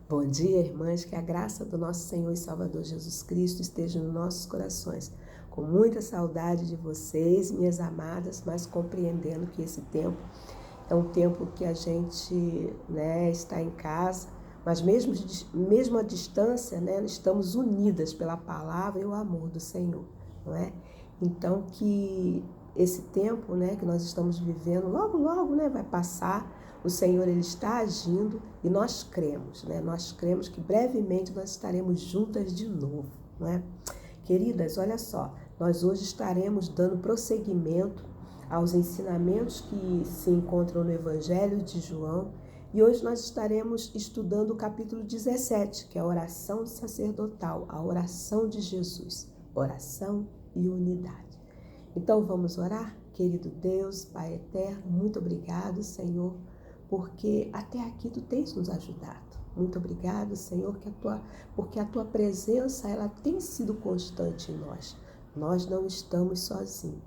Bom dia, irmãs, que a graça do nosso Senhor e Salvador Jesus Cristo esteja nos nossos corações. Com muita saudade de vocês, minhas amadas, mas compreendendo que esse tempo é um tempo que a gente está em casa, mas mesmo à distância, estamos unidas pela palavra e o amor do Senhor, não é? Então que esse tempo que nós estamos vivendo, logo vai passar. O Senhor, Ele está agindo e nós cremos, Nós cremos que brevemente nós estaremos juntas de novo, não é? Queridas, olha só, nós hoje estaremos dando prosseguimento aos ensinamentos que se encontram no Evangelho de João e hoje nós estaremos estudando o capítulo 17, que é a oração sacerdotal, a oração de Jesus, oração e unidade. Então vamos orar? Querido Deus, Pai eterno, muito obrigado, Senhor, porque até aqui Tu tens nos ajudado. Muito obrigado, Senhor, porque a Tua presença ela tem sido constante em nós. Nós não estamos sozinhos.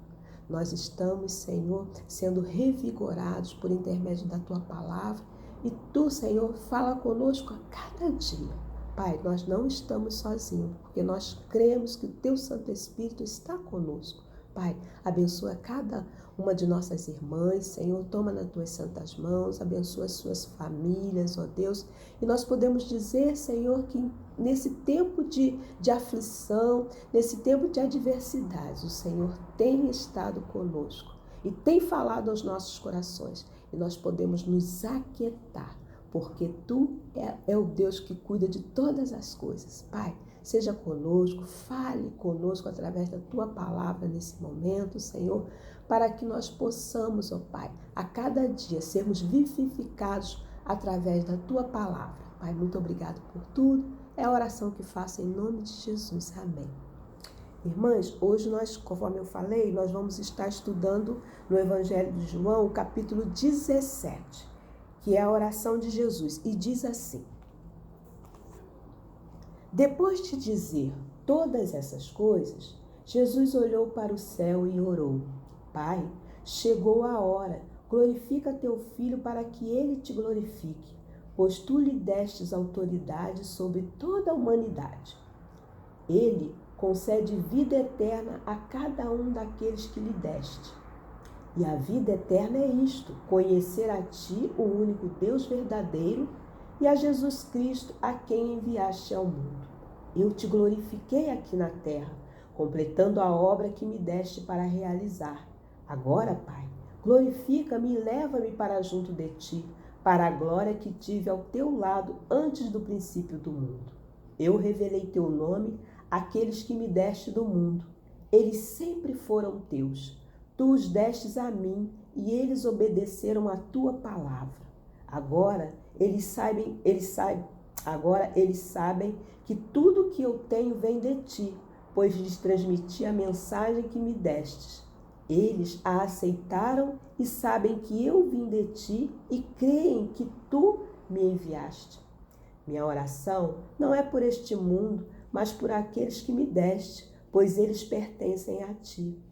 Nós estamos, Senhor, sendo revigorados por intermédio da Tua palavra e Tu, Senhor, fala conosco a cada dia. Pai, nós não estamos sozinhos, porque nós cremos que o Teu Santo Espírito está conosco. Pai, abençoa cada uma de nossas irmãs, Senhor, toma nas Tuas santas mãos, abençoa as suas famílias, ó Deus. E nós podemos dizer, Senhor, que nesse tempo de aflição, nesse tempo de adversidade, o Senhor tem estado conosco e tem falado aos nossos corações. E nós podemos nos aquietar, porque Tu é o Deus que cuida de todas as coisas. Pai, seja conosco, fale conosco através da Tua palavra nesse momento, Senhor, para que nós possamos, ó Pai, a cada dia sermos vivificados através da Tua palavra. Pai, muito obrigado por tudo. É a oração que faço em nome de Jesus. Amém. Irmãs, hoje nós, conforme eu falei, nós vamos estar estudando no Evangelho de João, o capítulo 17, que é a oração de Jesus, e diz assim: depois de dizer todas essas coisas, Jesus olhou para o céu e orou: Pai, chegou a hora, glorifica Teu Filho para que Ele Te glorifique, pois Tu lhe destes autoridade sobre toda a humanidade. Ele concede vida eterna a cada um daqueles que lhe deste. E a vida eterna é isto: conhecer a Ti, o único Deus verdadeiro, e a Jesus Cristo, a quem enviaste ao mundo. Eu Te glorifiquei aqui na terra, completando a obra que me deste para realizar. Agora, Pai, glorifica-me e leva-me para junto de Ti, para a glória que tive ao Teu lado antes do princípio do mundo. Eu revelei Teu nome àqueles que me deste do mundo. Eles sempre foram Teus. Tu os destes a mim e eles obedeceram a Tua palavra. Agora eles sabem que tudo que eu tenho vem de Ti, pois lhes transmiti a mensagem que me destes. Eles a aceitaram e sabem que eu vim de Ti e creem que Tu me enviaste. Minha oração não é por este mundo, mas por aqueles que me deste, pois eles pertencem a Ti.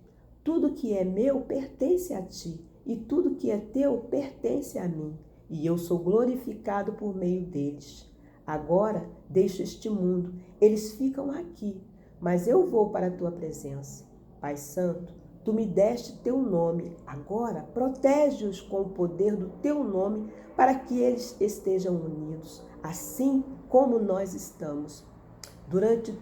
Tudo que é meu pertence a Ti, e tudo que é Teu pertence a mim, e eu sou glorificado por meio deles. Agora deixo este mundo, eles ficam aqui, mas eu vou para a Tua presença. Pai Santo, Tu me deste Teu nome, agora protege-os com o poder do Teu nome, para que eles estejam unidos, assim como nós estamos. Durante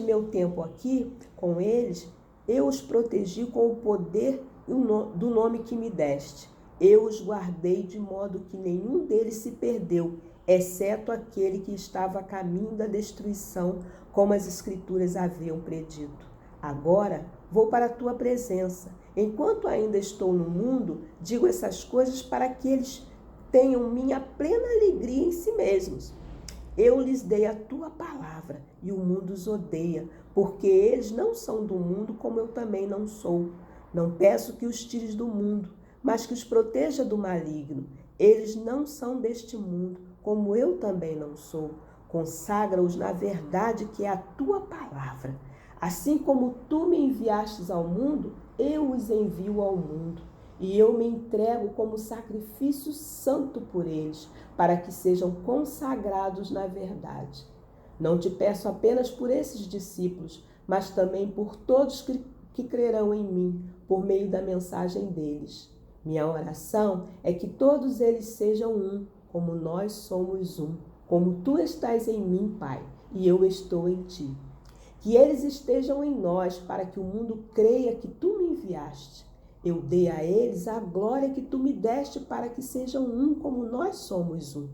meu tempo aqui com eles, eu os protegi com o poder do nome que me deste. Eu os guardei de modo que nenhum deles se perdeu, exceto aquele que estava a caminho da destruição, como as Escrituras haviam predito. Agora vou para a Tua presença. Enquanto ainda estou no mundo, digo essas coisas para que eles tenham minha plena alegria em si mesmos. Eu lhes dei a Tua palavra e o mundo os odeia, porque eles não são do mundo como eu também não sou. Não peço que os tires do mundo, mas que os proteja do maligno. Eles não são deste mundo, como eu também não sou. Consagra-os na verdade que é a Tua palavra. Assim como Tu me enviastes ao mundo, eu os envio ao mundo. e eu me entrego como sacrifício santo por eles, para que sejam consagrados na verdade. Não te peço apenas por esses discípulos, mas também por todos que crerão em mim, por meio da mensagem deles. Minha oração é que todos eles sejam um, como nós somos um, como tu estás em mim, Pai, e eu estou em ti. Que eles estejam em nós, para que o mundo creia que tu me enviaste. Eu dei a eles a glória que tu me deste, para que sejam um, como nós somos um.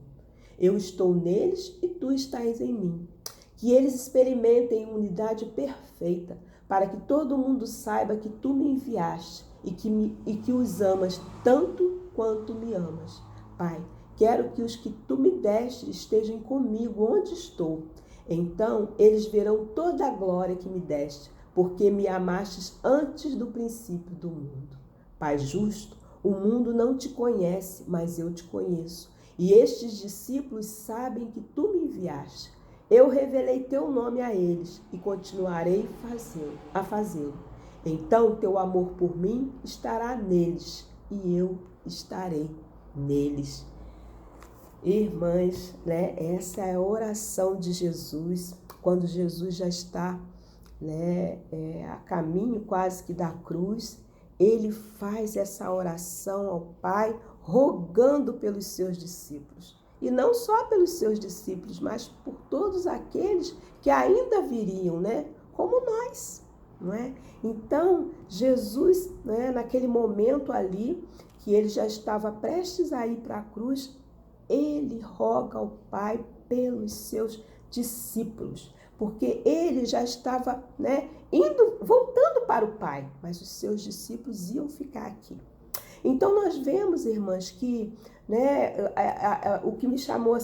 Eu estou neles e tu estás em mim. Que eles experimentem unidade perfeita, para que todo mundo saiba que tu me enviaste e que os amas tanto quanto me amas. Pai, quero que os que tu me deste estejam comigo onde estou. Então eles verão toda a glória que me deste, porque me amastes antes do princípio do mundo. Pai justo, o mundo não te conhece, mas eu te conheço. E estes discípulos sabem que tu me enviaste. Eu revelei teu nome a eles e continuarei a fazê-lo. Então teu amor por mim estará neles e eu estarei neles. Irmãs, né? Essa é a oração de Jesus, quando Jesus já está, né, a caminho quase que da cruz. Ele faz essa oração ao Pai, rogando pelos seus discípulos. E não só pelos seus discípulos, mas por todos aqueles que ainda viriam, né? Como nós, não é? Então, Jesus, né, naquele momento ali, que ele já estava prestes a ir para a cruz, ele roga ao Pai pelos seus discípulos, porque ele já estava, né, voltando para o Pai, mas os seus discípulos iam ficar aqui. Então nós vemos, irmãs, que, né, o que me chamou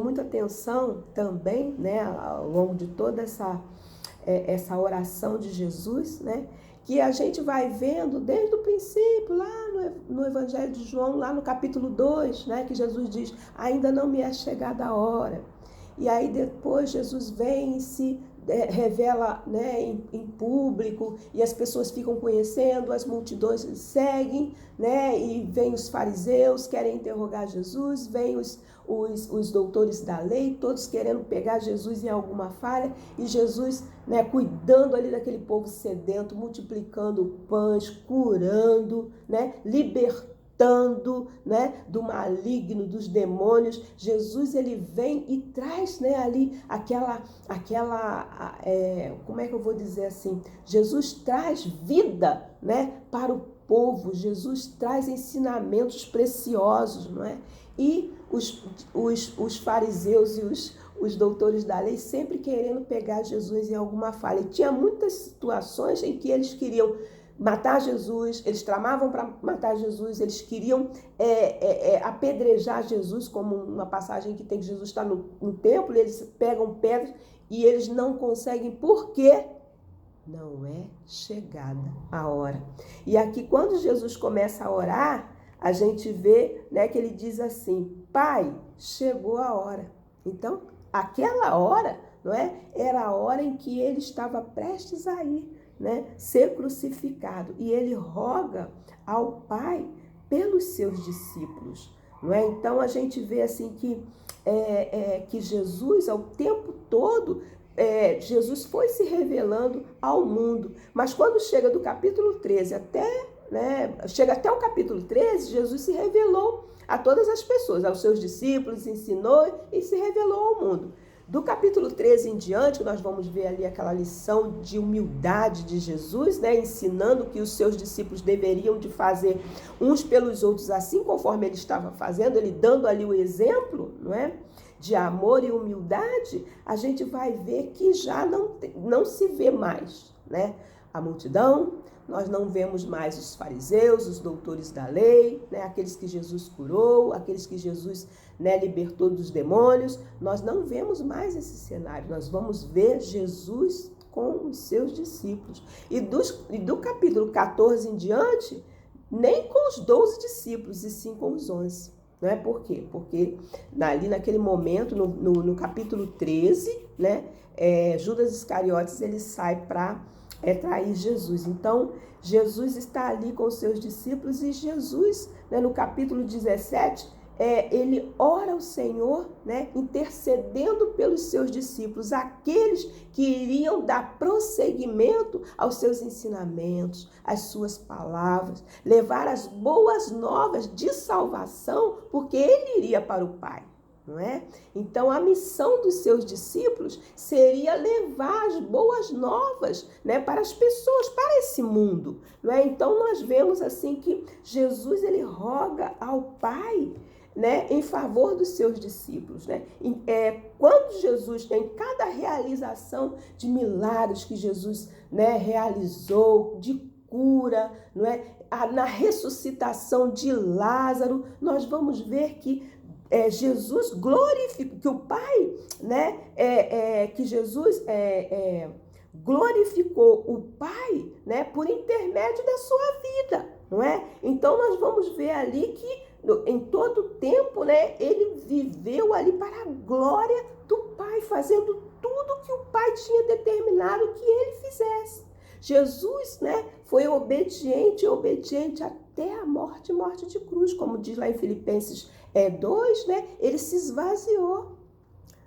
muita atenção também, né, ao longo de toda essa oração de Jesus, né, que a gente vai vendo desde o princípio, lá no Evangelho de João, lá no capítulo 2, né, que Jesus diz, ainda não me é chegada a hora. E aí depois Jesus vem e se revela, né, em público, e as pessoas ficam conhecendo, as multidões seguem, né, e vem os fariseus, querem interrogar Jesus, vem os doutores da lei, todos querendo pegar Jesus em alguma falha, e Jesus, né, cuidando ali daquele povo sedento, multiplicando pães, curando, né, libertando, né, do maligno, dos demônios. Jesus, ele vem e traz, né, ali como é que eu vou dizer assim? Jesus traz vida, né, para o povo. Jesus traz ensinamentos preciosos, não é? E os fariseus e os doutores da lei sempre querendo pegar Jesus em alguma falha. E tinha muitas situações em que eles queriam matar Jesus, eles tramavam para matar Jesus, eles queriam apedrejar Jesus, como uma passagem que tem que Jesus está no templo, eles pegam pedras e eles não conseguem, porque não é chegada a hora. E aqui, quando Jesus começa a orar, a gente vê, né, que ele diz assim, Pai, chegou a hora. Então, aquela hora, não é? Era a hora em que ele estava prestes a ir, né, ser crucificado, e ele roga ao Pai pelos seus discípulos, não é? Então a gente vê assim que Jesus, ao tempo todo, Jesus foi se revelando ao mundo, mas quando chega do capítulo 13 chega até o capítulo 13, Jesus se revelou a todas as pessoas, aos seus discípulos, ensinou e se revelou ao mundo. Do capítulo 13 em diante, nós vamos ver ali aquela lição de humildade de Jesus, né, ensinando que os seus discípulos deveriam de fazer uns pelos outros, assim conforme ele estava fazendo, ele dando ali o exemplo, não é, de amor e humildade. A gente vai ver que já não se vê mais, né, a multidão. Nós não vemos mais os fariseus, os doutores da lei, né, aqueles que Jesus curou, aqueles que Jesus, né, libertou dos demônios. Nós não vemos mais esse cenário. Nós vamos ver Jesus com os seus discípulos. E do capítulo 14 em diante, nem com os 12 discípulos, e sim com os 11. Não é por quê? Porque ali naquele momento, no capítulo 13, né, Judas Iscariotes, ele sai para é trair Jesus. Então, Jesus está ali com os seus discípulos e Jesus, né, no capítulo 17, ele ora ao Senhor, né, intercedendo pelos seus discípulos, aqueles que iriam dar prosseguimento aos seus ensinamentos, às suas palavras, levar as boas novas de salvação, porque ele iria para o Pai. Não é? Então, a missão dos seus discípulos seria levar as boas novas, né, para as pessoas, para esse mundo. Não é? Então, nós vemos assim que Jesus ele roga ao Pai, né, em favor dos seus discípulos. Né? Quando Jesus, em cada realização de milagres que Jesus, né, realizou, de cura, não é? Na ressuscitação de Lázaro, nós vamos ver que Jesus glorificou, que o Pai, né, que Jesus glorificou o Pai, né, por intermédio da sua vida, não é? Então nós vamos ver ali que em todo tempo, né, ele viveu ali para a glória do Pai, fazendo tudo que o Pai tinha determinado que ele fizesse. Jesus, né, foi obediente até a morte de cruz, como diz lá em Filipenses 2, né, ele se esvaziou.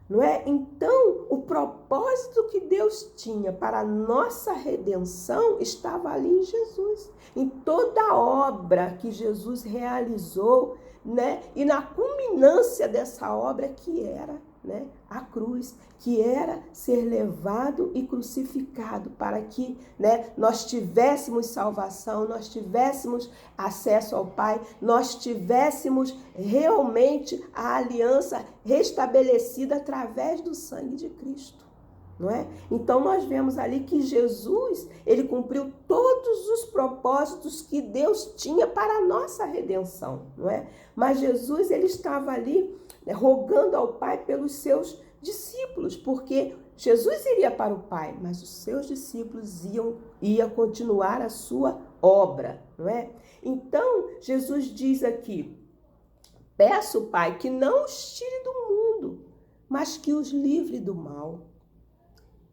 Não é? Então, o propósito que Deus tinha para a nossa redenção estava ali em Jesus. Em toda a obra que Jesus realizou, né? E na culminância dessa obra que era, né, a cruz, que era ser levado e crucificado para que, né, nós tivéssemos salvação, nós tivéssemos acesso ao Pai, nós tivéssemos realmente a aliança restabelecida através do sangue de Cristo. Não é? Então nós vemos ali que Jesus, ele cumpriu todos os propósitos que Deus tinha para a nossa redenção, não é? Mas Jesus, ele estava ali, né, rogando ao Pai pelos seus discípulos, porque Jesus iria para o Pai, mas os seus discípulos iam continuar a sua obra, não é? Então Jesus diz aqui: peço, Pai, que não os tire do mundo, mas que os livre do mal.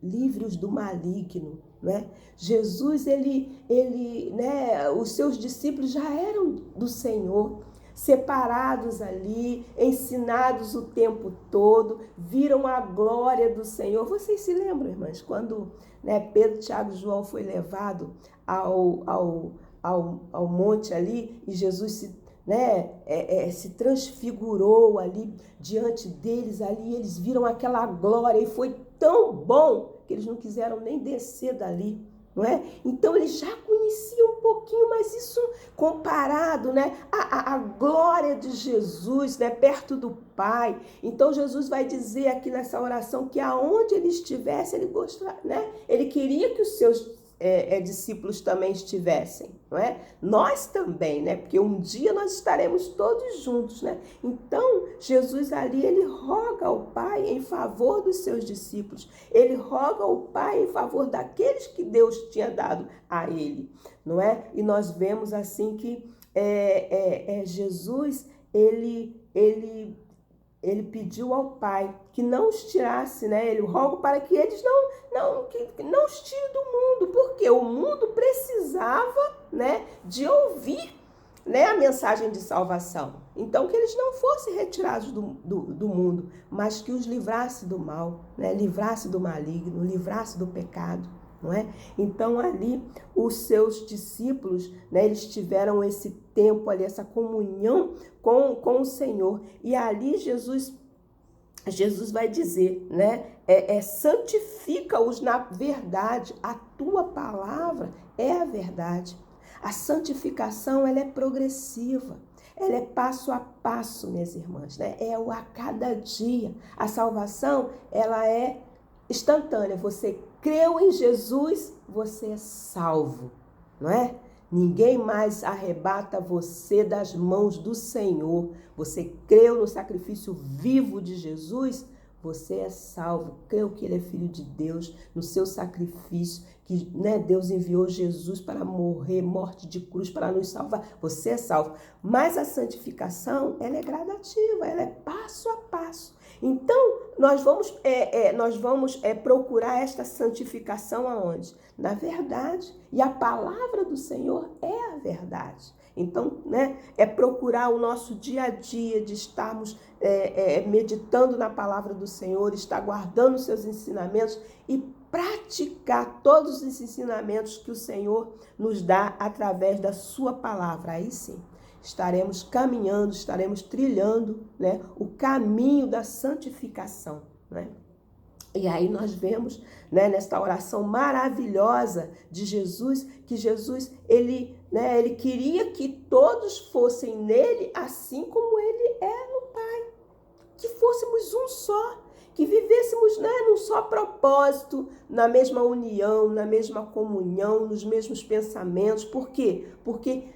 Livre-os do maligno, né? Jesus, né, os seus discípulos já eram do Senhor, separados ali, ensinados o tempo todo, viram a glória do Senhor. Vocês se lembram, irmãs, quando, né, Pedro, Tiago e João foi levado ao monte ali e Jesus se transfigurou ali diante deles, ali eles viram aquela glória e foi tão bom que eles não quiseram nem descer dali, não é? Então eles já conheciam um pouquinho, mas isso comparado, né, a glória de Jesus, né, perto do Pai. Então Jesus vai dizer aqui nessa oração que aonde ele estivesse, ele queria que os seus discípulos também estivessem, não é? Nós também, né? Porque um dia nós estaremos todos juntos, né? Então, Jesus ali, ele roga ao Pai em favor dos seus discípulos. Ele roga ao Pai em favor daqueles que Deus tinha dado a ele, não é? E nós vemos assim que Jesus, ele pediu ao Pai que não os tirasse, né? Ele roga para que eles não os tirem do mundo, porque o mundo precisava, né, de ouvir, né, a mensagem de salvação. Então, que eles não fossem retirados do mundo, mas que os livrasse do mal, né? Livrasse do maligno, livrasse do pecado. Não é? Então ali os seus discípulos, né, eles tiveram esse tempo ali, essa comunhão com o Senhor, e ali Jesus vai dizer, né, santifica-os na verdade, a tua palavra é a verdade. A santificação, ela é progressiva, ela é passo a passo, minhas irmãs, né? É o a cada dia. A salvação, ela é instantânea. Você creu em Jesus, você é salvo, não é? Ninguém mais arrebata você das mãos do Senhor. Você creu no sacrifício vivo de Jesus, você é salvo. Creu que ele é filho de Deus, no seu sacrifício, que, né, Deus enviou Jesus para morrer, morte de cruz, para nos salvar. Você é salvo. Mas a santificação, ela é gradativa, ela é passo a passo. Então, nós vamos procurar esta santificação aonde? Na verdade. E a palavra do Senhor é a verdade. Então, né, é procurar o nosso dia a dia de estarmos meditando na palavra do Senhor, estar guardando os seus ensinamentos e praticar todos os ensinamentos que o Senhor nos dá através da sua palavra. Aí sim, estaremos caminhando, estaremos trilhando, né, o caminho da santificação, né? E aí nós vemos, né, nesta oração maravilhosa de Jesus, que Jesus, ele queria que todos fossem nele assim como ele é no Pai. Que fôssemos um só, que vivêssemos, né, num só propósito, na mesma união, na mesma comunhão, nos mesmos pensamentos. Por quê? Porque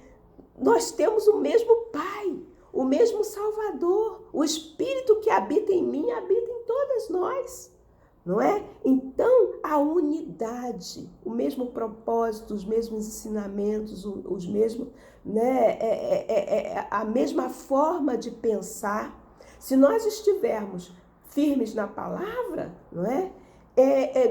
nós temos o mesmo Pai, o mesmo Salvador. O Espírito que habita em mim habita em todas nós. Não é? Então, a unidade, o mesmo propósito, os mesmos ensinamentos, os mesmos, né, a mesma forma de pensar. Se nós estivermos firmes na palavra, não é?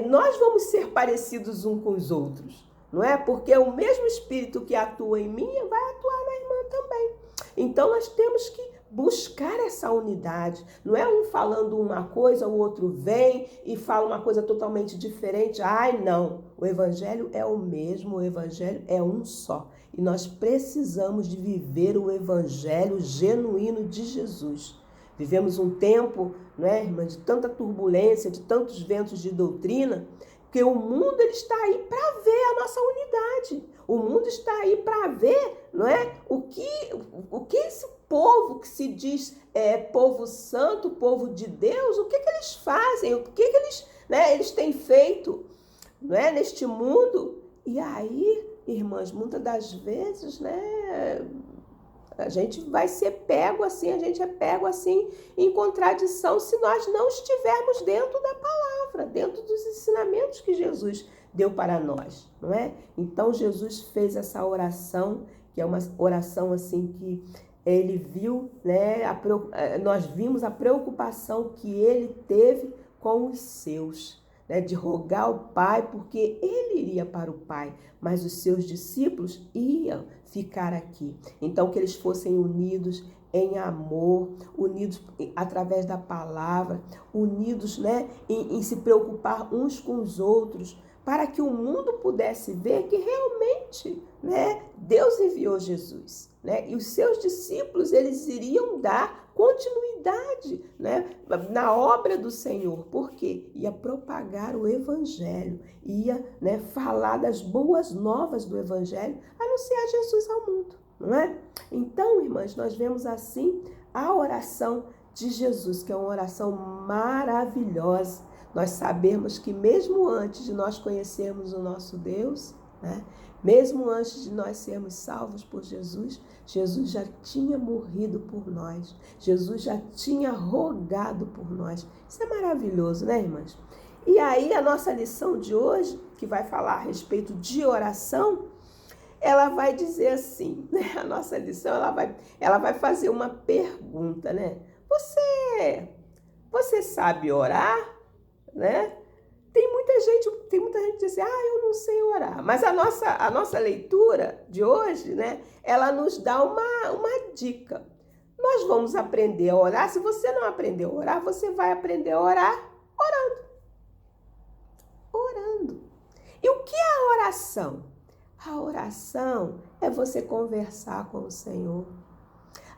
Nós vamos ser parecidos uns com os outros, não é? Porque o mesmo Espírito que atua em mim vai atuar na irmã também. Então, nós temos que buscar essa unidade. Não é um falando uma coisa, o outro vem e fala uma coisa totalmente diferente. Ai, não. O evangelho é o mesmo, o evangelho é um só. E nós precisamos de viver o evangelho genuíno de Jesus. Vivemos um tempo, não é, irmã, de tanta turbulência, de tantos ventos de doutrina, que o mundo ele está aí para ver a nossa unidade. O mundo está aí para ver, não é, o que esse povo que se diz povo santo, povo de Deus, o que eles fazem, o que eles têm feito, não é, neste mundo. E aí, irmãs, muitas das vezes, né, a gente vai ser pego assim, a gente é pego assim em contradição se nós não estivermos dentro da palavra, dentro dos ensinamentos que Jesus deu para nós, não é? Então Jesus fez essa oração, que é uma oração assim que ele viu, né? Nós vimos a preocupação que ele teve com os seus, né? De rogar ao Pai, porque ele iria para o Pai, mas os seus discípulos iam ficar aqui. Então, que eles fossem unidos em amor, unidos através da palavra, unidos, né, em se preocupar uns com os outros, para que o mundo pudesse ver que realmente, né, Deus enviou Jesus, né, e os seus discípulos eles iriam dar continuidade, né, na obra do Senhor, porque ia propagar o Evangelho, ia, né, falar das boas novas do Evangelho, anunciar Jesus ao mundo, não é? Então, irmãs, nós vemos assim a oração de Jesus, que é uma oração maravilhosa. Nós sabemos que mesmo antes de nós conhecermos o nosso Deus, né, mesmo antes de nós sermos salvos por Jesus, Jesus já tinha morrido por nós. Jesus já tinha rogado por nós. Isso é maravilhoso, né, irmãs? E aí a nossa lição de hoje, que vai falar a respeito de oração, ela vai dizer assim, né? A nossa lição, ela vai fazer uma pergunta, né? Você sabe orar? Né? Tem muita gente que diz assim, eu não sei orar. Mas a nossa leitura de hoje, né, ela nos dá uma dica. Nós vamos aprender a orar. Se você não aprendeu a orar, você vai aprender a orar orando. Orando. E o que é a oração? A oração é você conversar com o Senhor.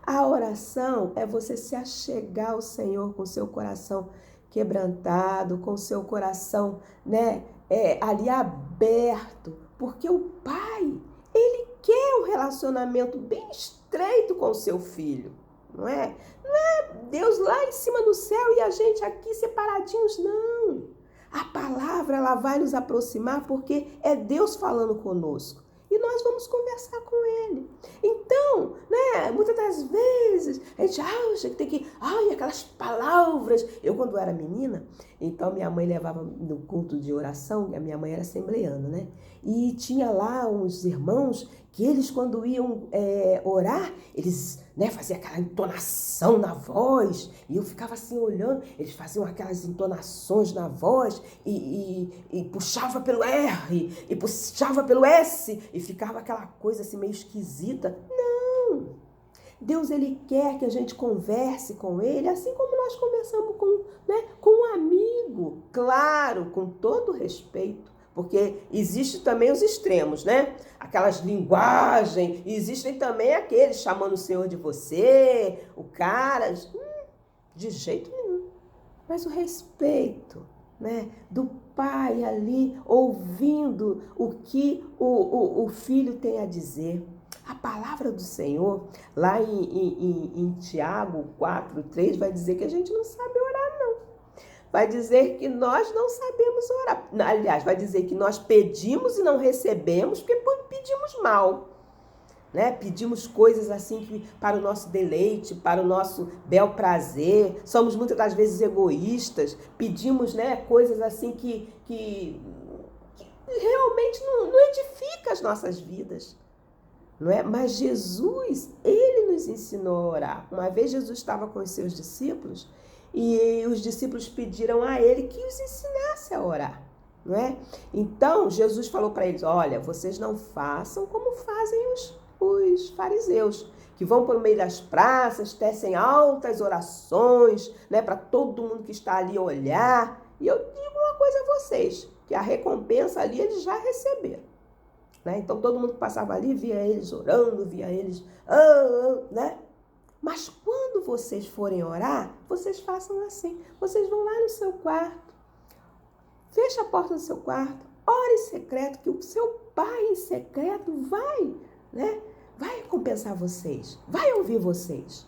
A oração é você se achegar ao Senhor com seu coração quebrantado, com seu coração, né, ali aberto, porque o Pai, ele quer um relacionamento bem estreito com o seu filho, não é? Não é Deus lá em cima no céu e a gente aqui separadinhos, não. A palavra, ela vai nos aproximar porque é Deus falando conosco. E nós vamos conversar com ele. Então, né, muitas das vezes, a gente acha que tem que... aquelas palavras... Eu, quando era menina, então minha mãe levava no culto de oração, a minha mãe era assembleana, né? E tinha lá uns irmãos que eles quando iam orar, eles, né, faziam aquela entonação na voz, e eu ficava assim olhando, eles faziam aquelas entonações na voz, e puxava pelo R, e puxava pelo S, e ficava aquela coisa assim meio esquisita. Não! Deus, ele quer que a gente converse com ele, assim como nós conversamos com um amigo, claro, com todo respeito, porque existe também os extremos, né? Aquelas linguagens, existem também aqueles chamando o Senhor de você, o cara, de jeito nenhum. Mas o respeito, né, do pai ali, ouvindo o que o filho tem a dizer. A palavra do Senhor, lá em Tiago 4:3, vai dizer que a gente não sabe orar, não. Vai dizer que nós não sabemos orar. Aliás, vai dizer que nós pedimos e não recebemos porque pedimos mal. Né? Pedimos coisas assim para o nosso deleite, para o nosso bel prazer. Somos muitas das vezes egoístas. Pedimos, né, coisas assim que realmente não edificam as nossas vidas. Não é? Mas Jesus, ele nos ensinou a orar. Uma vez Jesus estava com os seus discípulos e os discípulos pediram a ele que os ensinasse a orar. Não é? Então, Jesus falou para eles, olha, vocês não façam como fazem os fariseus, que vão por meio das praças, tecem altas orações, né, para todo mundo que está ali olhar. E eu digo uma coisa a vocês, que a recompensa ali eles já receberam. Né? Então, todo mundo que passava ali via eles orando, via eles... né? Mas quando vocês forem orar, vocês façam assim. Vocês vão lá no seu quarto, fecha a porta do seu quarto, ore em secreto, que o seu pai em secreto vai, né? Vai recompensar vocês, vai ouvir vocês.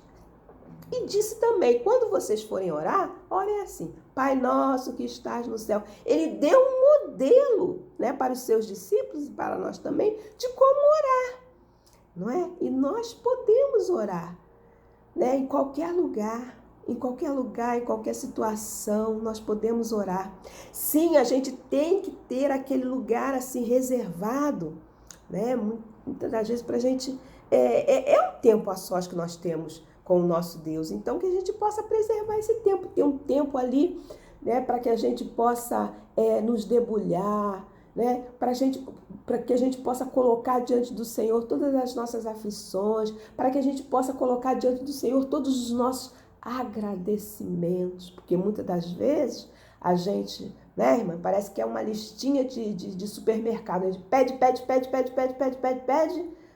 E disse também, quando vocês forem orar, orem assim, Pai nosso que estás no céu. Ele deu um modelo, né, para os seus discípulos e para nós também, de como orar, não é? E nós podemos orar, né, em qualquer lugar, em qualquer situação, nós podemos orar. Sim, a gente tem que ter aquele lugar assim reservado, né? Muitas das vezes para a gente, um tempo a sós que nós temos com o nosso Deus. Então, que a gente possa preservar esse tempo, ter um tempo ali, né, para que a gente possa nos debulhar, né, para que a gente possa colocar diante do Senhor todas as nossas aflições, para que a gente possa colocar diante do Senhor todos os nossos agradecimentos, porque muitas das vezes a gente, né, irmã, parece que é uma listinha de supermercado, a gente pede,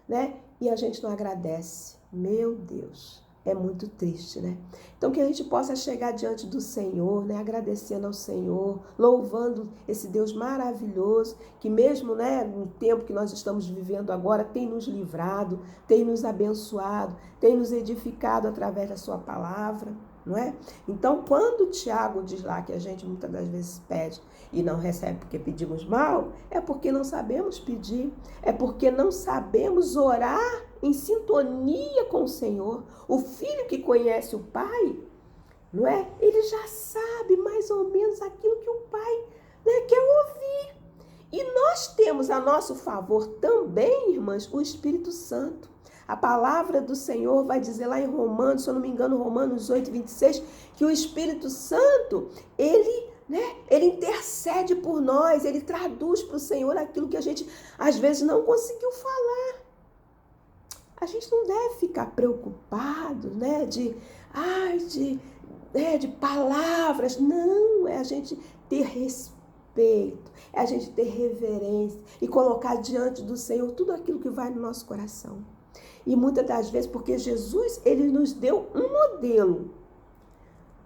né, e a gente não agradece. Meu Deus, é muito triste, né? Então, que a gente possa chegar diante do Senhor, né, agradecendo ao Senhor, louvando esse Deus maravilhoso, que mesmo, né, no tempo que nós estamos vivendo agora, tem nos livrado, tem nos abençoado, tem nos edificado através da sua palavra, não é? Então, quando o Tiago diz lá que a gente muitas das vezes pede e não recebe porque pedimos mal, é porque não sabemos pedir, é porque não sabemos orar em sintonia com o Senhor. O filho que conhece o pai, não é? Ele já sabe mais ou menos aquilo que o pai, né, quer ouvir. E nós temos a nosso favor também, irmãs, o Espírito Santo. A palavra do Senhor vai dizer lá em Romanos, se eu não me engano, Romanos 8:26, que o Espírito Santo, ele intercede por nós, ele traduz para o Senhor aquilo que a gente às vezes não conseguiu falar. A gente não deve ficar preocupado, né, de palavras. Não, é a gente ter respeito, é a gente ter reverência e colocar diante do Senhor tudo aquilo que vai no nosso coração. E muitas das vezes, porque Jesus, ele nos deu um modelo,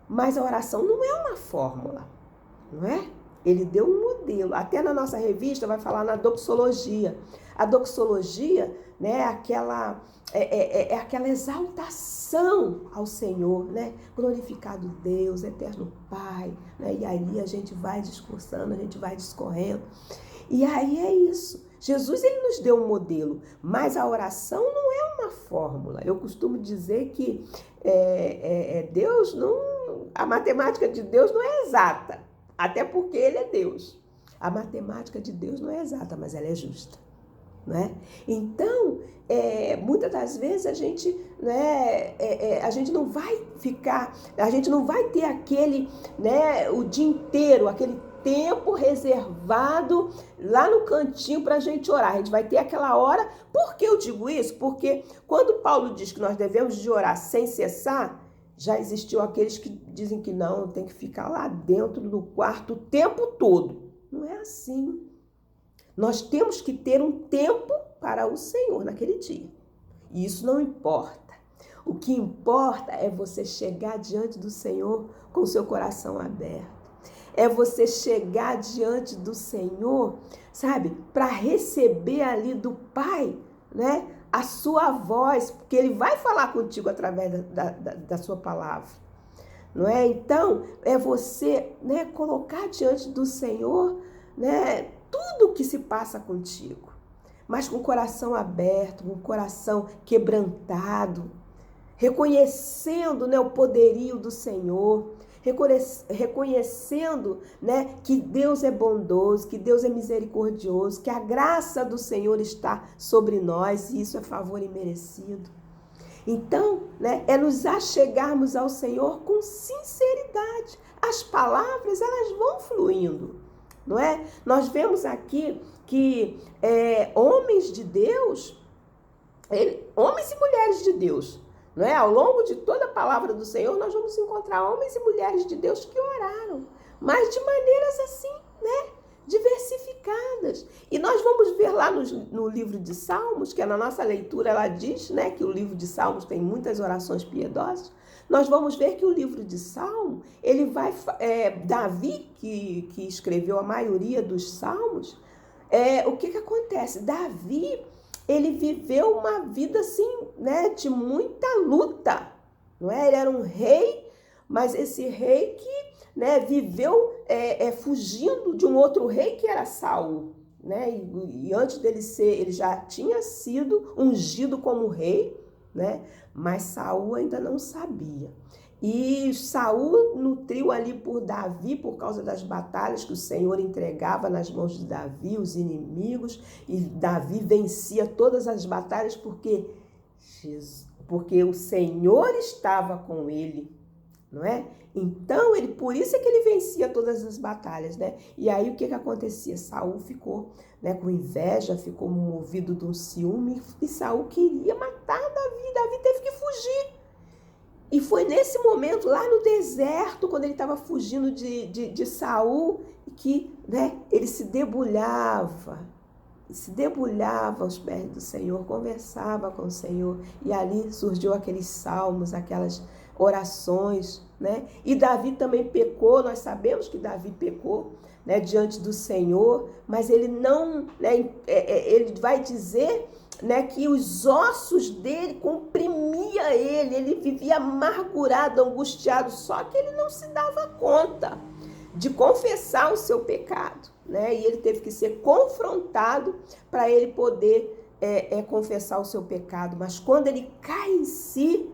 mas a oração não é uma fórmula, não é? Ele deu um modelo. Até na nossa revista vai falar na doxologia. A doxologia, né, aquela exaltação ao Senhor, né? Glorificado Deus, eterno Pai, né? E aí a gente vai discursando, a gente vai discorrendo. E aí é isso. Jesus, ele nos deu um modelo, mas a oração não é uma fórmula. Eu costumo dizer que Deus a matemática de Deus não é exata, até porque ele é Deus. A matemática de Deus não é exata, mas ela é justa. né? Então, muitas das vezes a gente, né, a gente não vai ficar, a gente não vai ter aquele, né, o dia inteiro, aquele tempo reservado lá no cantinho para a gente orar. A gente vai ter aquela hora. Por que eu digo isso? Porque quando Paulo diz que nós devemos de orar sem cessar, já existiu aqueles que dizem que não, tem que ficar lá dentro do quarto o tempo todo. Não é assim. Nós temos que ter um tempo para o Senhor naquele dia. E isso não importa. O que importa é você chegar diante do Senhor com o seu coração aberto. É você chegar diante do Senhor, sabe, para receber ali do Pai, né, a sua voz, porque Ele vai falar contigo através da sua palavra, não é? Então, é você, né, colocar diante do Senhor, né, tudo o que se passa contigo, mas com o coração aberto, com o coração quebrantado, reconhecendo, né, o poderio do Senhor, reconhecendo, né, que Deus é bondoso, que Deus é misericordioso, que a graça do Senhor está sobre nós, e isso é favor imerecido. Então, né, é nos achegarmos ao Senhor com sinceridade. As palavras, elas vão fluindo, não é? Nós vemos aqui que homens de Deus, homens e mulheres de Deus, não é? Ao longo de toda a palavra do Senhor, nós vamos encontrar homens e mulheres de Deus que oraram, mas de maneiras assim, né, diversificadas. E nós vamos ver lá no livro de Salmos, que na nossa leitura ela diz, né, que o livro de Salmos tem muitas orações piedosas. Nós vamos ver que o livro de Salmo, ele vai, Davi, que escreveu a maioria dos Salmos, o que acontece? Davi, ele viveu uma vida assim, né, de muita luta, não é? Ele era um rei, mas esse rei que, né, viveu fugindo de um outro rei que era Saul, né? E antes dele ele já tinha sido ungido como rei, né? Mas Saul ainda não sabia. E Saul nutriu ali por Davi, por causa das batalhas que o Senhor entregava nas mãos de Davi, os inimigos, e Davi vencia todas as batalhas porque o Senhor estava com ele, não é? Então, por isso é que ele vencia todas as batalhas, né? E aí o que acontecia? Saul ficou, né, com inveja, ficou movido de um ciúme, e Saul queria matar Davi. Davi teve que fugir. E foi nesse momento, lá no deserto, quando ele estava fugindo de Saul, que, né, ele se debulhava aos pés do Senhor, conversava com o Senhor, e ali surgiu aqueles salmos, aquelas orações, né? E Davi também pecou, nós sabemos que Davi pecou, né, diante do Senhor, mas ele não, né, ele vai dizer, né, que os ossos dele comprimia ele vivia amargurado, angustiado, só que ele não se dava conta de confessar o seu pecado, né? E ele teve que ser confrontado para ele poder confessar o seu pecado. Mas quando ele cai em si,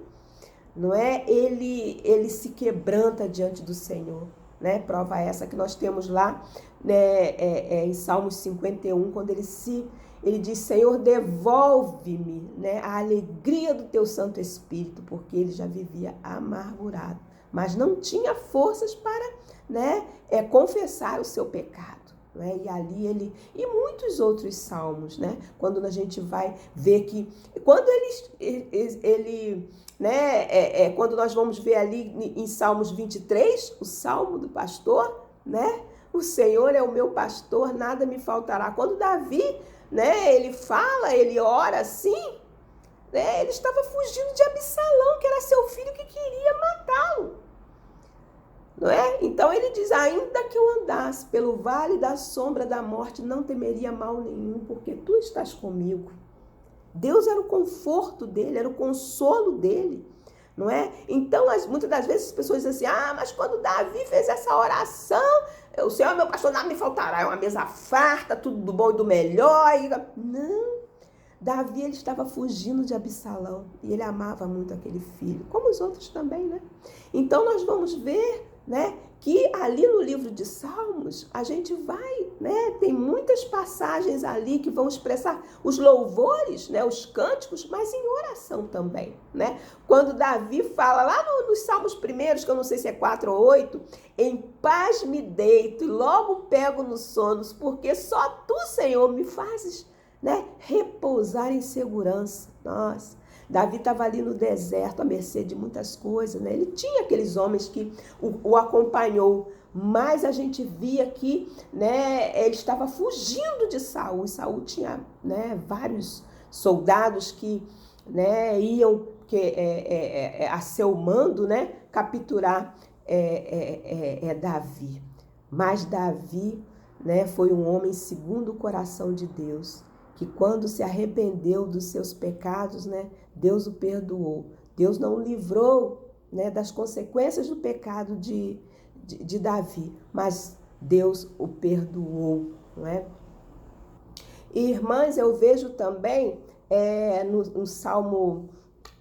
não é? Ele se quebranta diante do Senhor, né? Prova essa que nós temos lá, né, em Salmos 51, quando ele diz: Senhor, devolve-me, né, a alegria do teu Santo Espírito, porque ele já vivia amargurado, mas não tinha forças para, né, confessar o seu pecado. Né? E ali e muitos outros salmos, né? Quando a gente vai ver que, quando né, quando nós vamos ver ali em Salmos 23, o Salmo do pastor, né? O Senhor é o meu pastor, nada me faltará. Quando Davi, né, ele fala, ele ora assim, né, ele estava fugindo de Absalão, que era seu filho que queria matá-lo. Não é? Então ele diz: ainda que eu andasse pelo vale da sombra da morte, não temeria mal nenhum, porque tu estás comigo. Deus era o conforto dele, era o consolo dele, não é? Então, muitas das vezes as pessoas dizem assim: mas quando Davi fez essa oração, o Senhor é meu pastor, nada me faltará, é uma mesa farta, tudo do bom e do melhor. Não, Davi, ele estava fugindo de Absalão, e ele amava muito aquele filho, como os outros também, né? Então nós vamos ver, né, que ali no livro de Salmos, a gente vai, né, tem muitas passagens ali que vão expressar os louvores, né, os cânticos, mas em oração também, né? Quando Davi fala lá nos Salmos primeiros, que eu não sei se é 4 ou 8, em paz me deito e logo pego no sono, porque só tu, Senhor, me fazes, né, repousar em segurança. Nossa, Davi estava ali no deserto, à mercê de muitas coisas, né? Ele tinha aqueles homens que o acompanhou, mas a gente via que, né, ele estava fugindo de Saul. Saul tinha, né, vários soldados que, né, iam a seu mando, né, capturar Davi. Mas Davi, né, foi um homem segundo o coração de Deus, que quando se arrependeu dos seus pecados, né, Deus o perdoou. Deus não o livrou, né, das consequências do pecado de Davi, mas Deus o perdoou, não é? E, irmãs, eu vejo também no Salmo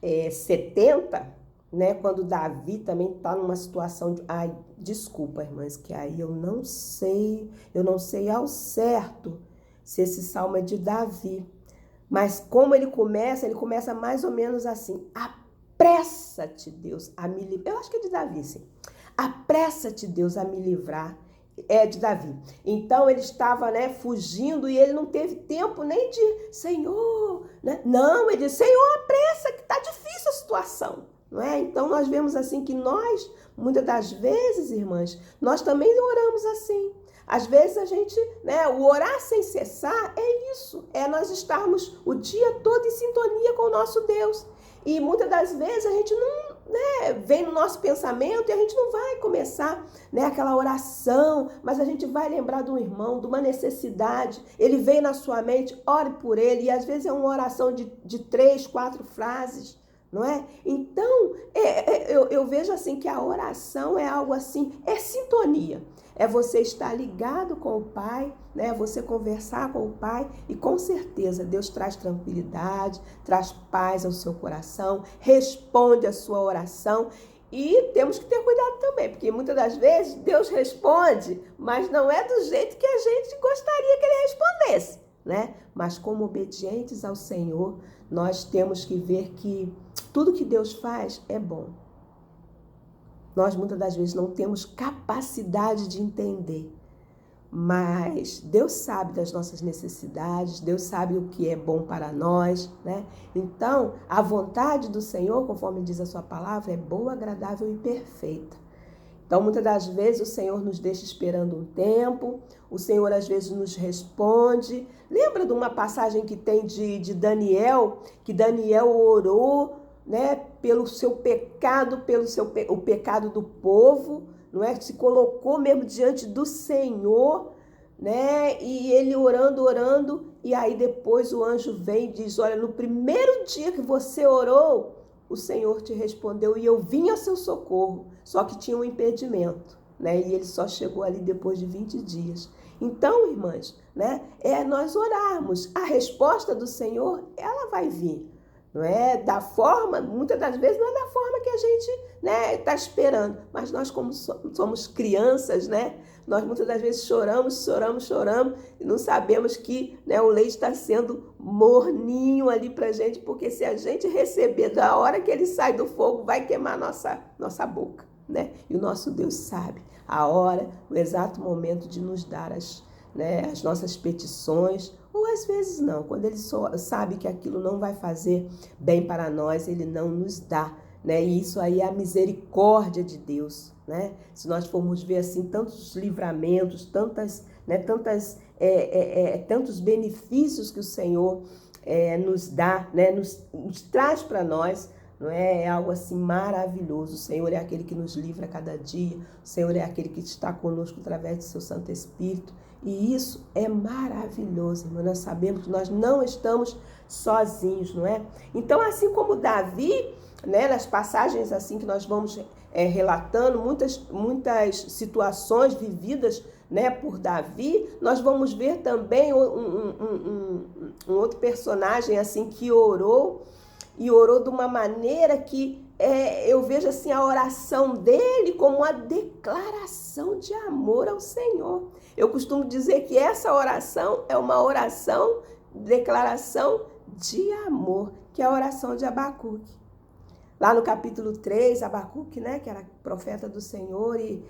70, né, quando Davi também está numa situação de... Ai, desculpa, irmãs, que aí eu não sei ao certo se esse salmo é de Davi. Mas como ele começa mais ou menos assim: apressa-te, Deus, a me livrar. Eu acho que é de Davi, sim. Apressa-te, Deus, a me livrar. É de Davi. Então ele estava, né, fugindo e ele não teve tempo nem de, Senhor, né? Não, ele disse, Senhor, apressa, que está difícil a situação. Não é? Então nós vemos assim que nós, muitas das vezes, irmãs, nós também oramos assim. Às vezes a gente, né, o orar sem cessar é isso, é nós estarmos o dia todo em sintonia com o nosso Deus. E muitas das vezes a gente não, né, vem no nosso pensamento e a gente não vai começar, né, aquela oração, mas a gente vai lembrar de um irmão, de uma necessidade, ele vem na sua mente, ore por ele, e às vezes é uma oração de 3, 4 frases, não é? Então, eu vejo assim que a oração é algo assim, é sintonia. É você estar ligado com o Pai, né? Você conversar com o Pai e com certeza Deus traz tranquilidade, traz paz ao seu coração, responde a sua oração. E temos que ter cuidado também, porque muitas das vezes Deus responde, mas não é do jeito que a gente gostaria que Ele respondesse, né? Mas como obedientes ao Senhor, nós temos que ver que tudo que Deus faz é bom. Nós muitas das vezes não temos capacidade de entender, mas Deus sabe das nossas necessidades, Deus sabe o que é bom para nós, né? Então, a vontade do Senhor, conforme diz a sua palavra, é boa, agradável e perfeita. Então, muitas das vezes o Senhor nos deixa esperando um tempo, o Senhor às vezes nos responde. Lembra de uma passagem que tem de Daniel, que Daniel orou, né, pelo seu pecado, o pecado do povo, não é? Se colocou mesmo diante do Senhor, né? E ele orando, e aí depois o anjo vem e diz: olha, no primeiro dia que você orou, o Senhor te respondeu e eu vim a seu socorro, só que tinha um impedimento, né? E ele só chegou ali depois de 20 dias. Então, irmãs, né, nós orarmos, a resposta do Senhor, ela vai vir. Não é da forma, muitas das vezes não é da forma que a gente, né, está esperando. Mas nós, como somos crianças, né, nós muitas das vezes choramos e não sabemos que, né, o leite está sendo morninho ali para a gente, porque se a gente receber da hora que ele sai do fogo, vai queimar nossa boca, né? E o nosso Deus sabe a hora, o exato momento de nos dar as nossas petições, ou às vezes não, quando ele sabe que aquilo não vai fazer bem para nós, ele não nos dá, né? E isso aí é a misericórdia de Deus, né? Se nós formos ver assim, tantos livramentos, tantos benefícios que o Senhor nos dá, né? Nos traz para nós, não é? É algo assim maravilhoso. O Senhor é aquele que nos livra a cada dia, o Senhor é aquele que está conosco através do seu Santo Espírito. E isso é maravilhoso, irmão. Nós sabemos que nós não estamos sozinhos, não é? Então, assim como Davi, né, nas passagens assim que nós vamos relatando, muitas situações vividas, né, por Davi, nós vamos ver também um outro personagem assim que orou, e orou de uma maneira que eu vejo assim a oração dele como uma declaração de amor ao Senhor. Eu costumo dizer que essa oração é uma oração, declaração de amor, que é a oração de Abacuque. Lá no capítulo 3, Abacuque, né, que era profeta do Senhor, e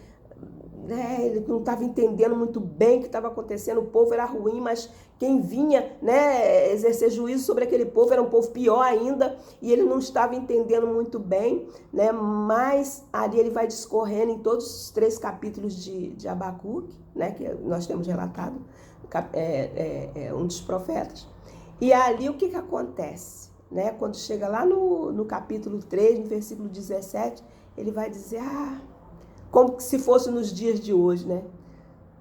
ele não estava entendendo muito bem o que estava acontecendo, o povo era ruim, mas quem vinha, né, exercer juízo sobre aquele povo era um povo pior ainda, e ele não estava entendendo muito bem, né, mas ali ele vai discorrendo em todos os 3 capítulos de Abacuque, né, que nós temos relatado, um dos profetas, e ali o que acontece? Né, quando chega lá no capítulo 3, no versículo 17, ele vai dizer, como se fosse nos dias de hoje, né?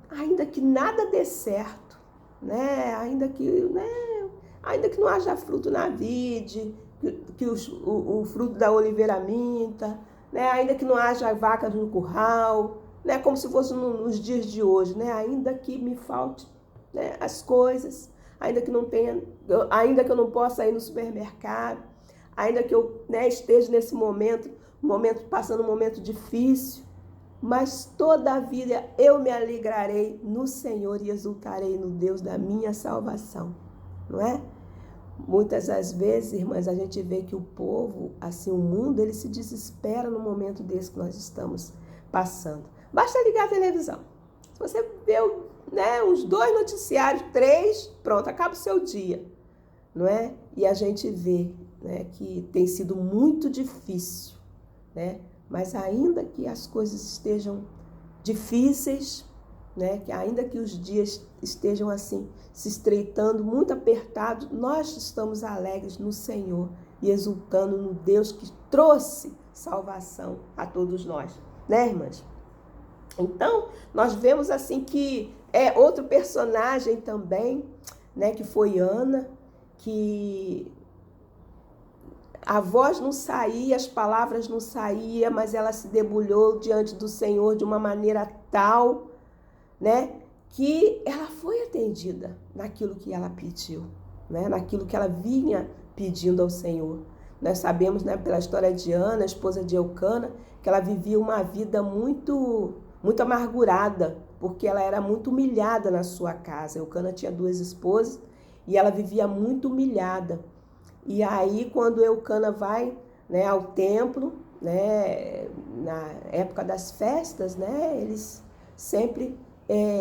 Ainda que nada dê certo, né? Ainda que não haja fruto na vide, que o fruto da oliveira minta, né? Ainda que não haja vacas no curral, né? Como se fosse nos dias de hoje, né? Ainda que me falte, né, as coisas, ainda que eu não possa ir no supermercado, ainda que eu, né, esteja nesse momento passando um momento difícil, mas todavia eu me alegrarei no Senhor e exultarei no Deus da minha salvação, não é? Muitas das vezes, irmãs, a gente vê que o povo, assim, o mundo, ele se desespera no momento desse que nós estamos passando. Basta ligar a televisão. Se você vê, né, uns 2 noticiários, 3, pronto, acaba o seu dia, não é? E a gente vê, né, que tem sido muito difícil, né? Mas ainda que as coisas estejam difíceis, né, que ainda que os dias estejam assim se estreitando, muito apertados, nós estamos alegres no Senhor e exultando no Deus que trouxe salvação a todos nós, né, irmãs? Então, nós vemos assim que é outro personagem também, né, que foi Ana, que a voz não saía, as palavras não saíam, mas ela se debulhou diante do Senhor de uma maneira tal, né, que ela foi atendida naquilo que ela pediu, né, naquilo que ela vinha pedindo ao Senhor. Nós sabemos, né, pela história de Ana, esposa de Eucana, que ela vivia uma vida muito amargurada, porque ela era muito humilhada na sua casa. Eucana tinha 2 esposas e ela vivia muito humilhada. E aí, quando Eucana vai, né, ao templo, né, na época das festas, né, eles sempre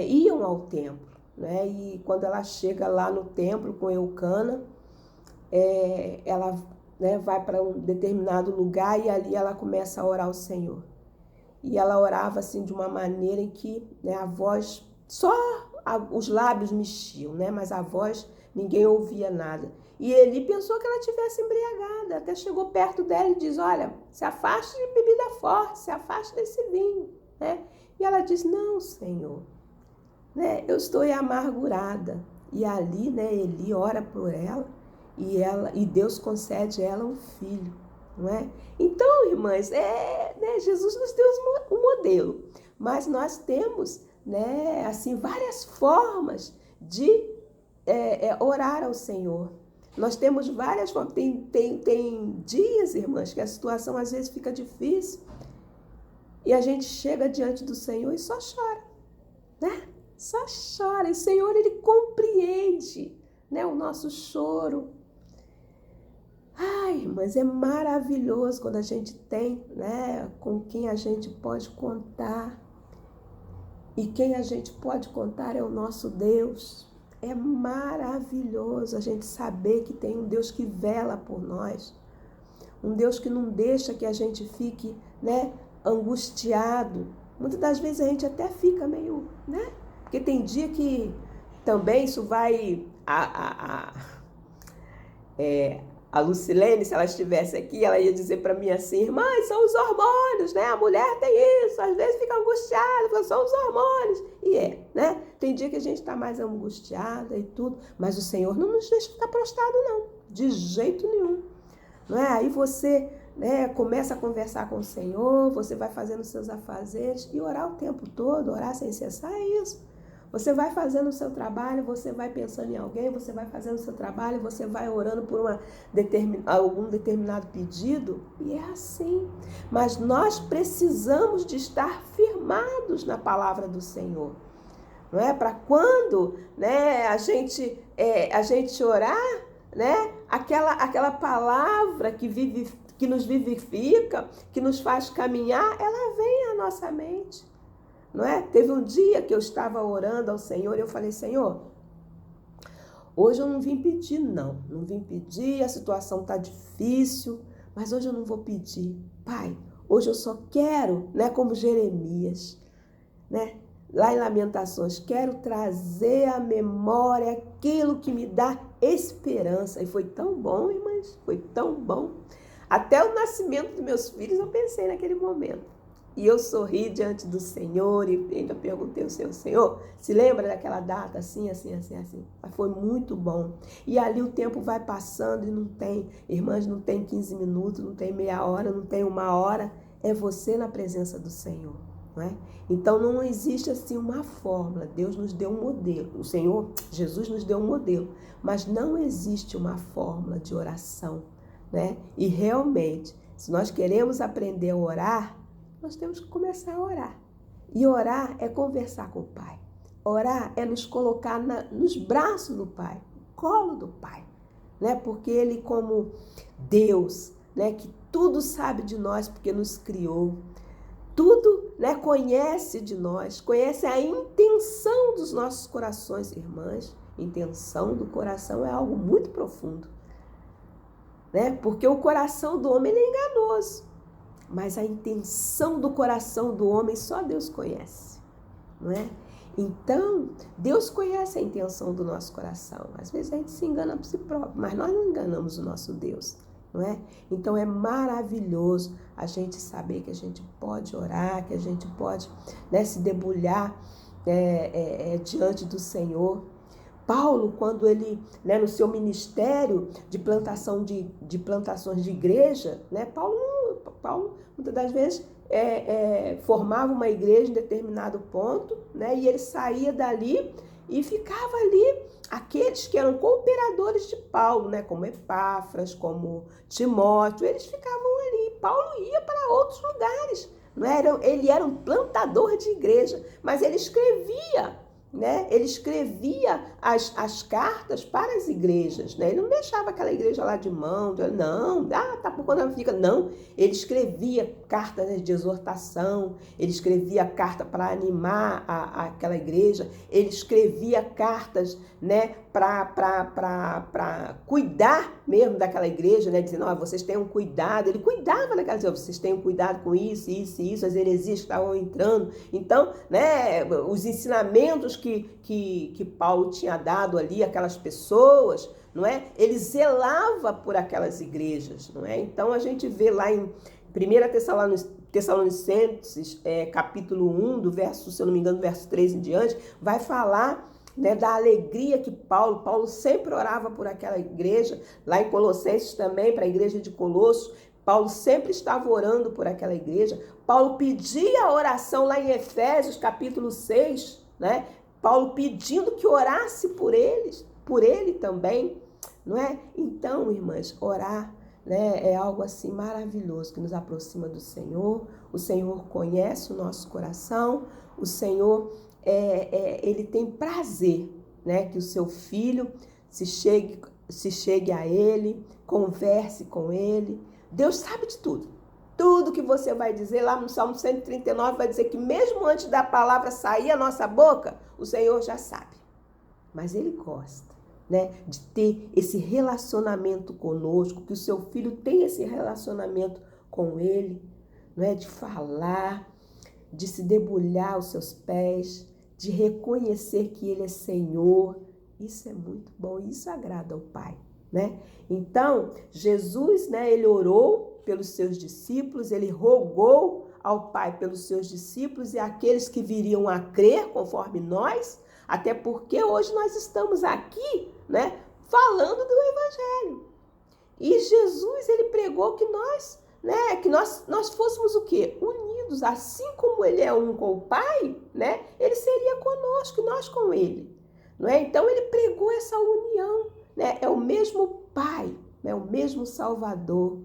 iam ao templo, né, e quando ela chega lá no templo com Eucana, ela, né, vai para um determinado lugar e ali ela começa a orar ao Senhor. E ela orava assim de uma maneira em que, né, a voz, só os lábios mexiam, né, mas a voz ninguém ouvia nada. E Eli pensou que ela estivesse embriagada, até chegou perto dela e diz, olha, se afaste de bebida forte, se afaste desse vinho, né? E ela diz, não, Senhor, né, eu estou amargurada. E ali, né, Eli ora por ela e Deus concede a ela um filho, não é? Então, irmãs, né, Jesus nos deu um modelo, mas nós temos, né, assim, várias formas de orar ao Senhor. Nós temos várias formas. Tem dias, irmãs, que a situação às vezes fica difícil e a gente chega diante do Senhor e só chora, né? Só chora. E o Senhor, Ele compreende, né, o nosso choro. Ai, mas é maravilhoso quando a gente tem, né, com quem a gente pode contar. E quem a gente pode contar é o nosso Deus. É maravilhoso a gente saber que tem um Deus que vela por nós. Um Deus que não deixa que a gente fique, né, angustiado. Muitas das vezes a gente até fica meio, né? Porque tem dia que também isso vai... A Lucilene, se ela estivesse aqui, ela ia dizer para mim assim, irmã, são os hormônios, né? A mulher tem isso, às vezes fica angustiada, são os hormônios. E né? Tem dia que a gente está mais angustiada e tudo, mas o Senhor não nos deixa ficar prostrado, não, de jeito nenhum. Não é? Aí você, né, começa a conversar com o Senhor, você vai fazendo seus afazeres e orar o tempo todo, orar sem cessar, é isso. Você vai fazendo o seu trabalho, você vai pensando em alguém, você vai fazendo o seu trabalho, você vai orando por algum determinado pedido, e é assim. Mas nós precisamos de estar firmados na palavra do Senhor. Não é? Para quando, né, a gente orar, né, aquela palavra que nos vivifica, que nos faz caminhar, ela vem à nossa mente. Não é? Teve um dia que eu estava orando ao Senhor e eu falei, Senhor, hoje eu não vim pedir, não vim pedir, a situação está difícil, mas hoje eu não vou pedir. Pai, hoje eu só quero, né, como Jeremias, né, lá em Lamentações, quero trazer à memória aquilo que me dá esperança. E foi tão bom, irmãs, foi tão bom. Até o nascimento dos meus filhos eu pensei naquele momento. E eu sorri diante do Senhor e ainda perguntei ao Senhor, se lembra daquela data assim, assim, assim, assim. Mas foi muito bom. E ali o tempo vai passando e não tem, irmãs, não tem 15 minutos, não tem meia hora, não tem uma hora. É você na presença do Senhor, não é? Então não existe assim uma fórmula. Deus nos deu um modelo. O Senhor, Jesus nos deu um modelo. Mas não existe uma fórmula de oração, né? E realmente, se nós queremos aprender a orar, nós temos que começar a orar. E orar é conversar com o Pai. Orar é nos colocar nos braços do Pai, no colo do Pai, né? Porque Ele, como Deus, né, que tudo sabe de nós porque nos criou, tudo, né, conhece de nós, conhece a intenção dos nossos corações, irmãs. Intenção do coração é algo muito profundo, né? Porque o coração do homem é enganoso. Mas a intenção do coração do homem só Deus conhece, não é? Então, Deus conhece a intenção do nosso coração. Às vezes a gente se engana por si próprio, mas nós não enganamos o nosso Deus, não é? Então é maravilhoso a gente saber que a gente pode orar, que a gente pode, né, se debulhar diante do Senhor. Paulo, quando ele, né, no seu ministério de plantações de igreja, né, Paulo muitas das vezes formava uma igreja em determinado ponto, né, e ele saía dali e ficava ali aqueles que eram cooperadores de Paulo, né, como Epáfras, como Timóteo, eles ficavam ali. Paulo ia para outros lugares, não era? Ele era um plantador de igreja, mas ele escrevia, né? Ele escrevia as cartas para as igrejas, né? Ele não deixava aquela igreja lá de mão, não, tá por quando ela fica, não. Ele escrevia cartas de exortação, ele escrevia carta para animar aquela igreja, ele escrevia cartas, né, para cuidar mesmo daquela igreja, né, dizendo, vocês tenham cuidado. Ele cuidava daquela igreja, vocês tenham cuidado com isso, as heresias que estavam entrando. Então, né, os ensinamentos que Paulo tinha dado ali àquelas pessoas, não é? Ele zelava por aquelas igrejas, não é? Então a gente vê lá em 1 Tessalonicenses, capítulo 1, do verso, se eu não me engano, do verso 3 em diante, vai falar, né, da alegria que Paulo sempre orava por aquela igreja. Lá em Colossenses também, para a igreja de Colossos, Paulo sempre estava orando por aquela igreja. Paulo pedia a oração lá em Efésios, capítulo 6, né? Paulo pedindo que orasse por ele também, não é? Então, irmãs, orar, né, é algo assim maravilhoso que nos aproxima do Senhor. O Senhor conhece o nosso coração, o Senhor ele tem prazer, né, que o seu filho se chegue a ele, converse com ele. Deus sabe de tudo. Tudo que você vai dizer, lá no Salmo 139 vai dizer que mesmo antes da palavra sair a nossa boca, o Senhor já sabe. Mas Ele gosta, né, de ter esse relacionamento conosco, que o seu filho tenha esse relacionamento com Ele, não é? De falar, de se debulhar aos seus pés, de reconhecer que Ele é Senhor. Isso é muito bom, isso agrada ao Pai, né? Então, Jesus, né, Ele orou pelos seus discípulos, Ele rogou ao Pai pelos seus discípulos e aqueles que viriam a crer conforme nós, até porque hoje nós estamos aqui, né, falando do Evangelho. E Jesus, Ele pregou que nós né, que nós fôssemos o quê? Unidos, assim como ele é um com o Pai, né, ele seria conosco e nós com ele. Não é? Então ele pregou essa união, né? É o mesmo Pai, é o mesmo Salvador,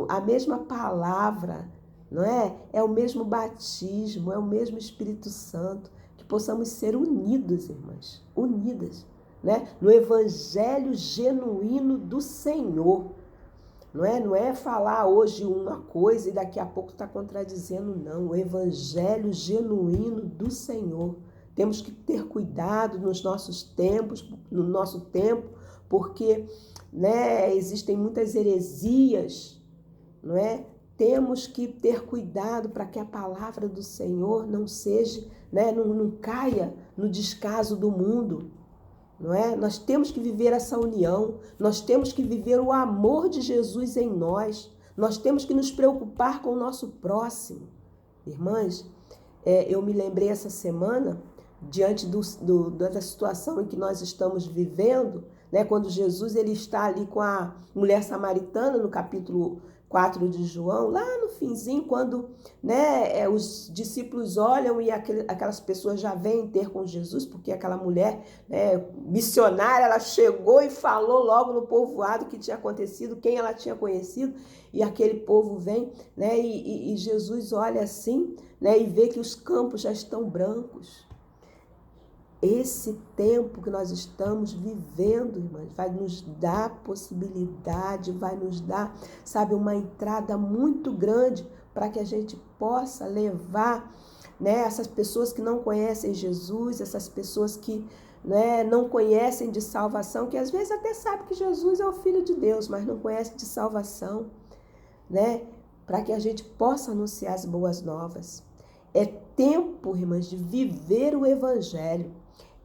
a mesma palavra, não é? É o mesmo batismo, é o mesmo Espírito Santo, que possamos ser unidos, irmãs, unidas, né? No evangelho genuíno do Senhor. Não é falar hoje uma coisa e daqui a pouco está contradizendo, não. O evangelho genuíno do Senhor. Temos que ter cuidado nos nossos tempos, no nosso tempo, porque, né, existem muitas heresias, não é? Temos que ter cuidado para que a palavra do Senhor não seja, né, não caia no descaso do mundo. Não é? Nós temos que viver essa união, nós temos que viver o amor de Jesus em nós temos que nos preocupar com o nosso próximo. Irmãs, eu me lembrei essa semana, diante da situação em que nós estamos vivendo, né, quando Jesus ele está ali com a mulher samaritana, no capítulo 4 de João, lá no finzinho, quando, né, os discípulos olham e aquelas pessoas já vêm ter com Jesus, porque aquela mulher, né, missionária, ela chegou e falou logo no povoado o que tinha acontecido, quem ela tinha conhecido, e aquele povo vem, né, e Jesus olha assim, né, e vê que os campos já estão brancos. Esse tempo que nós estamos vivendo, irmãs, vai nos dar possibilidade, vai nos dar, sabe, uma entrada muito grande para que a gente possa levar, né, essas pessoas que não conhecem Jesus, essas pessoas que, né, não conhecem de salvação, que às vezes até sabem que Jesus é o Filho de Deus, mas não conhecem de salvação, né, para que a gente possa anunciar as boas novas. É tempo, irmãs, de viver o Evangelho.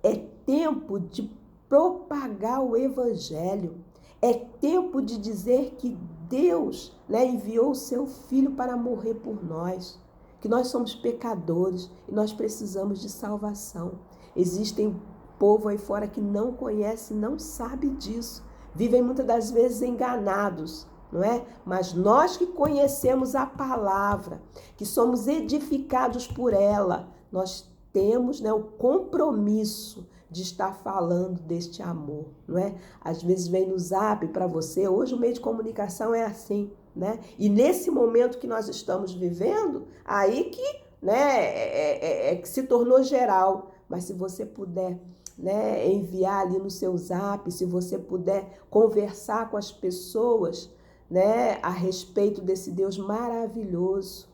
É tempo de propagar o Evangelho. É tempo de dizer que Deus, né, enviou o seu Filho para morrer por nós. Que nós somos pecadores e nós precisamos de salvação. Existem povo aí fora que não conhece, não sabe disso. Vivem muitas das vezes enganados, não é? Mas nós que conhecemos a palavra, que somos edificados por ela, nós temos, né, o compromisso de estar falando deste amor, não é? Às vezes vem no zap para você, hoje o meio de comunicação é assim, né? E nesse momento que nós estamos vivendo, aí que, né, que se tornou geral. Mas se você puder, né, enviar ali no seu zap, se você puder conversar com as pessoas, né, a respeito desse Deus maravilhoso,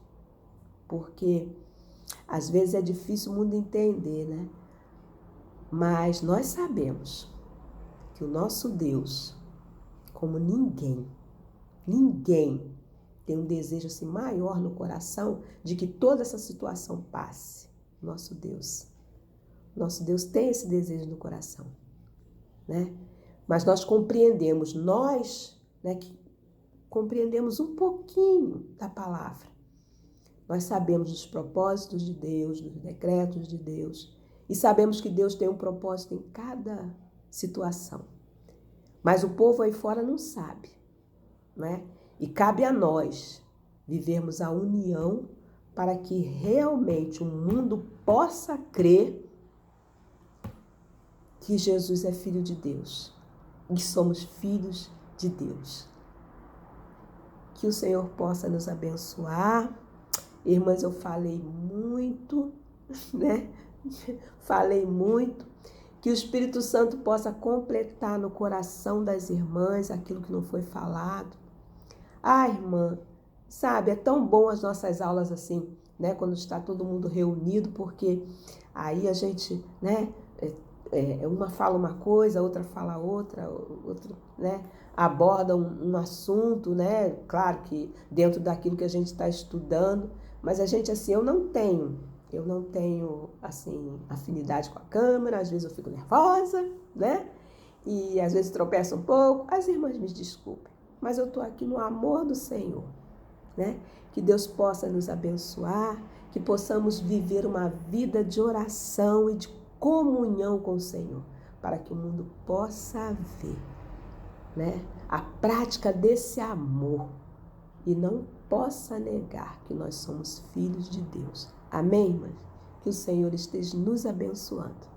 porque às vezes é difícil o mundo entender, né? Mas nós sabemos que o nosso Deus, como ninguém tem um desejo assim maior no coração de que toda essa situação passe. Nosso Deus tem esse desejo no coração, né? Mas nós compreendemos, né, que compreendemos um pouquinho da palavra. Nós sabemos dos propósitos de Deus, dos decretos de Deus, e sabemos que Deus tem um propósito em cada situação. Mas o povo aí fora não sabe, né? E cabe a nós vivermos a união para que realmente o mundo possa crer que Jesus é Filho de Deus e somos filhos de Deus. Que o Senhor possa nos abençoar. Irmãs, eu falei muito, né? Falei muito. Que o Espírito Santo possa completar no coração das irmãs aquilo que não foi falado. Ah, irmã, sabe, é tão bom as nossas aulas assim, né? Quando está todo mundo reunido, porque aí a gente, né? Uma fala uma coisa, outra fala outra, né? Aborda um assunto, né? Claro que dentro daquilo que a gente está estudando, mas a gente, assim, eu não tenho, assim, afinidade com a câmera, às vezes eu fico nervosa, né? E às vezes tropeço um pouco, as irmãs me desculpem, mas eu estou aqui no amor do Senhor, né? Que Deus possa nos abençoar, que possamos viver uma vida de oração e de comunhão com o Senhor, para que o mundo possa ver, né, a prática desse amor e não possa negar que nós somos filhos de Deus. Amém, irmãs? Que o Senhor esteja nos abençoando.